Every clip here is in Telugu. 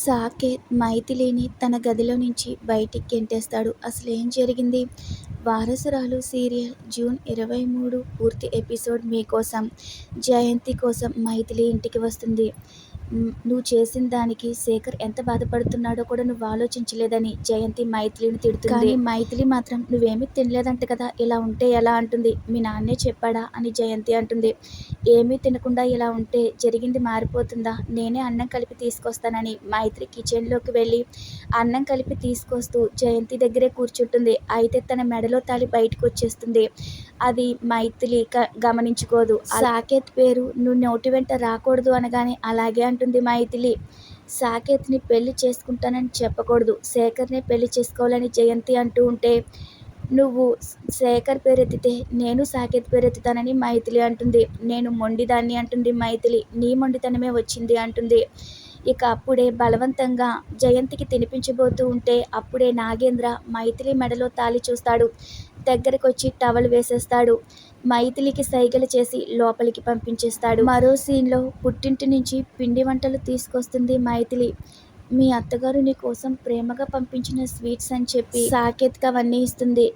సాకేత్ మైథిలిని తన గదిలో నుంచి బయటికి గెంటేస్తాడు. అసలేం జరిగింది? వారసురాలు సీరియల్ జూన్ 23 పూర్తి ఎపిసోడ్ మీకోసం. జయంతి కోసం మైథిలి ఇంటికి వస్తుంది. నువ్వు చేసిన దానికి శేఖర్ ఎంత బాధపడుతున్నాడో కూడా నువ్వు ఆలోచించలేదని జయంతి మైథిలిని తిడుతుంది. కానీ మైథిలి మాత్రం నువ్వేమీ తినలేదంట కదా, ఇలా ఉంటే ఎలా అంటుంది. మీ నాన్నే చెప్పాడా అని జయంతి అంటుంది. ఏమీ తినకుండా ఇలా ఉంటే జరిగింది మారిపోతుందా? నేనే అన్నం కలిపి తీసుకొస్తానని మైత్రి కిచెన్లోకి వెళ్ళి అన్నం కలిపి తీసుకొస్తూ జయంతి దగ్గరే కూర్చుంటుంది. అయితే తన మెడలో తాళి బయటకు వచ్చేస్తుంది. అది మైథిలి గమనించుకోదు. సాకేత్ పేరు నువ్వు నోటి వెంట రాకూడదు అనగానే అలాగే అంటుంది మైథిలి. సాకేత్ని పెళ్లి చేసుకుంటానని చెప్పకూడదు, శేఖర్నే పెళ్లి చేసుకోవాలని జయంతి అంటూ ఉంటే నువ్వు శేఖర్ పేరెత్తితే నేను సాకేత్ పేరెత్తుతానని మైథిలి అంటుంది. నేను మొండిదాన్ని అంటుంది మైథిలి. నీ మొండితనమే వచ్చింది అంటుంది. ఇక అప్పుడే బలవంతంగా జయంతికి తినిపించబోతూ ఉంటే అప్పుడే నాగేంద్ర మైథిలి మెడలో తాళి చూస్తాడు. దగ్గరకొచ్చి టవల్ వేసేస్తాడు. మైథిలికి సైగలు చేసి లోపలికి పంపించేస్తాడు. మరో సీన్లో పుట్టింటి నుంచి పిండి వంటలు తీసుకొస్తుంది మైథిలి. మీ అత్తగారు నీ కోసం ప్రేమగా పంపించిన స్వీట్స్ అని చెప్పి సాకేత్కి అవన్నీ ఇస్తుంది.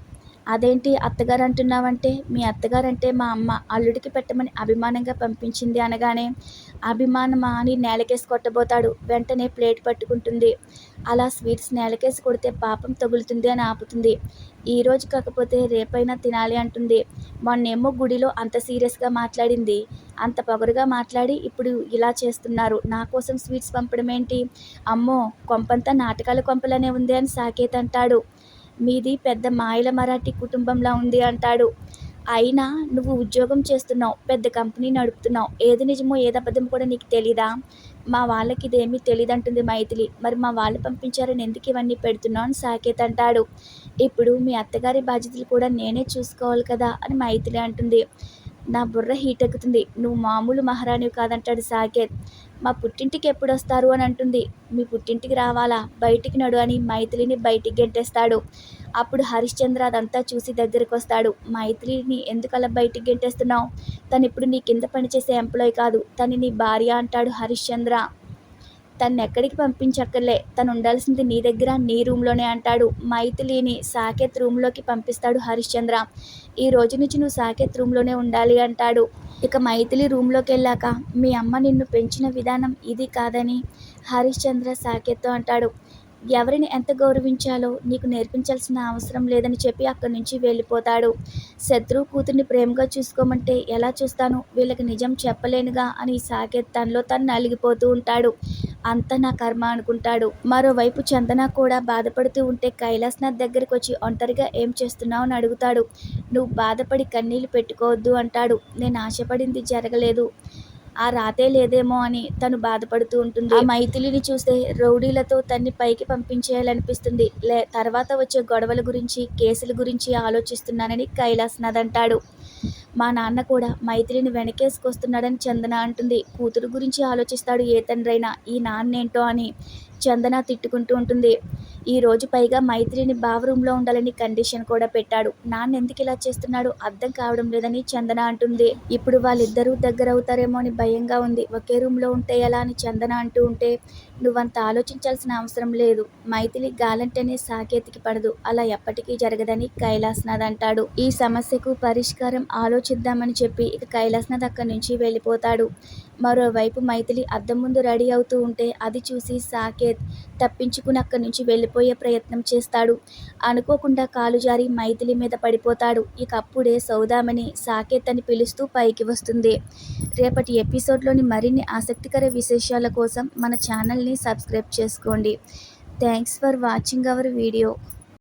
అదేంటి అత్తగారు అంటున్నావంటే, మీ అత్తగారంటే మా అమ్మ అల్లుడికి పెట్టమని అభిమానంగా పంపించింది అనగానే అభిమానమా అని నేలకేసి కొట్టబోతాడు. వెంటనే ప్లేట్ పట్టుకుంటుంది. అలా స్వీట్స్ నేలకేసి కొడితే పాపం తగులుతుంది అని ఆపుతుంది. ఈరోజు కాకపోతే రేపైనా తినాలి అంటుంది. మొన్నేమో గుడిలో అంత సీరియస్గా మాట్లాడింది, అంత పొగరుగా మాట్లాడి ఇప్పుడు ఇలా చేస్తున్నారు. నా కోసం స్వీట్స్ పంపడం ఏంటి? అమ్మో కొంపంతా నాటకాల కొంపలనే ఉంది అని సాకేత్ అంటాడు. మీది పెద్ద మాయల మరాఠీ కుటుంబంలా ఉంది అంటాడు. అయినా నువ్వు ఉద్యోగం చేస్తున్నావు, పెద్ద కంపెనీ నడుపుతున్నావు, ఏది నిజమో ఏది అబద్ధమో కూడా నీకు తెలీదా? మా వాళ్ళకి ఇదేమీ తెలీదంటుంది మైథిలి. మరి మా వాళ్ళు పంపించారని ఎందుకు ఇవన్నీ పెడుతున్నావు అని సాకేత్ అంటాడు. ఇప్పుడు మీ అత్తగారి బాధ్యతలు కూడా నేనే చూసుకోవాలి కదా అని మైథిలి అంటుంది. నా బుర్ర హీట్ ఎక్కుతుంది. నువ్వు మామూలు మహారాణివి కాదంటాడు సాకేత్. మా పుట్టింటికి ఎప్పుడు వస్తారు అని అంటుంది. మీ పుట్టింటికి రావాలా, బయటికి నడు అని మైథిలిని బయటికి గెంటేస్తాడు. అప్పుడు హరిశ్చంద్ర అదంతా చూసి దగ్గరికి వస్తాడు. మైథిలిని ఎందుకలా బయటికి గెంటేస్తున్నావు? తను ఇప్పుడు నీ కింద పనిచేసే ఎంప్లాయ్ కాదు, తను నీ భార్య అంటాడు హరిశ్చంద్ర. తను ఎక్కడికి పంపించక్కర్లే, తను ఉండాల్సింది నీ దగ్గర, నీ రూమ్లోనే అంటాడు. మైథిలిని సాకేత్ రూమ్లోకి పంపిస్తాడు హరిశ్చంద్ర. ఈ రోజు నుంచి నువ్వు సాకేత్ రూమ్లోనే ఉండాలి అంటాడు. ఇక మైథిలి రూమ్లోకి వెళ్ళాక మీ అమ్మ నిన్ను పెంచిన విధానం ఇది కాదని హరిశ్చంద్ర సాకేత్తో అంటాడు. ఎవరిని ఎంత గౌరవించాలో నీకు నేర్పించాల్సిన అవసరం లేదని చెప్పి అక్కడి నుంచి వెళ్ళిపోతాడు. శత్రువు కూతుర్ని ప్రేమగా చూసుకోమంటే ఎలా చూస్తాను, వీళ్ళకి నిజం చెప్పలేనుగా అని సాకేత్ తనలో తను నలిగిపోతూ ఉంటాడు. అంతా నా కర్మ అనుకుంటాడు. మరోవైపు చందన కూడా బాధపడుతూ ఉంటే కైలాస్నాథ్ దగ్గరికి వచ్చి ఒంటరిగా ఏం చేస్తున్నావు అని అడుగుతాడు. నువ్వు బాధపడి కన్నీళ్లు పెట్టుకోవద్దు అంటాడు. నేను ఆశపడింది జరగలేదు, ఆ రాతే లేదేమో అని తను బాధపడుతూ ఉంటుంది. ఆ మైథిలిని చూస్తే రౌడీలతో తన్ని పైకి పంపించేయాలనిపిస్తుంది. తర్వాత వచ్చే గొడవల గురించి, కేసుల గురించి ఆలోచిస్తున్నానని కైలాస్నాథ్ అంటాడు. మా నాన్న కూడా మైథిలిని వెనకేసుకొస్తున్నాడని చందన అంటుంది. కూతురు గురించి ఆలోచిస్తాడు ఏ తండ్రైనా, ఈ నాన్నేంటో అని చందన తిట్టుకుంటూ ఉంటుంది. ఈరోజు పైగా మైథిలిని బావ రూమ్లో ఉండాలని కండిషన్ కూడా పెట్టాడు. నాన్న ఎందుకు ఇలా చేస్తున్నాడు అర్థం కావడం లేదని చందన అంటుంది. ఇప్పుడు వాళ్ళిద్దరూ దగ్గర అవుతారేమో అని భయంగా ఉంది, ఒకే రూమ్లో ఉంటే ఎలా అని చందన అంటూ ఉంటే నువ్వంత ఆలోచించాల్సిన అవసరం లేదు, మైథిలి గాలంటేనే సాకేత్కి పడదు, అలా ఎప్పటికీ జరగదని కైలాస్నాథ్ అంటాడు. ఈ సమస్యకు పరిష్కారం ఆలోచిద్దామని చెప్పి ఇక కైలాస్నాథ్ అక్కడి నుంచి వెళ్ళిపోతాడు. మరోవైపు మైథిలి అద్దం ముందు రెడీ అవుతూ ఉంటే అది చూసి సాకేత్ తప్పించుకుని అక్కడి నుంచి వెళ్ళిపోయే ప్రయత్నం చేస్తాడు. అనుకోకుండా కాలు జారి మైథిలి మీద పడిపోతాడు. ఇక అప్పుడే సౌదామణి సాకేత్ అని పిలుస్తూ పైకి వస్తుంది. రేపటి ఎపిసోడ్లోని మరిన్ని ఆసక్తికర విశేషాల కోసం మన ఛానల్ని సబ్స్క్రైబ్ చేసుకోండి. Thanks for watching our video.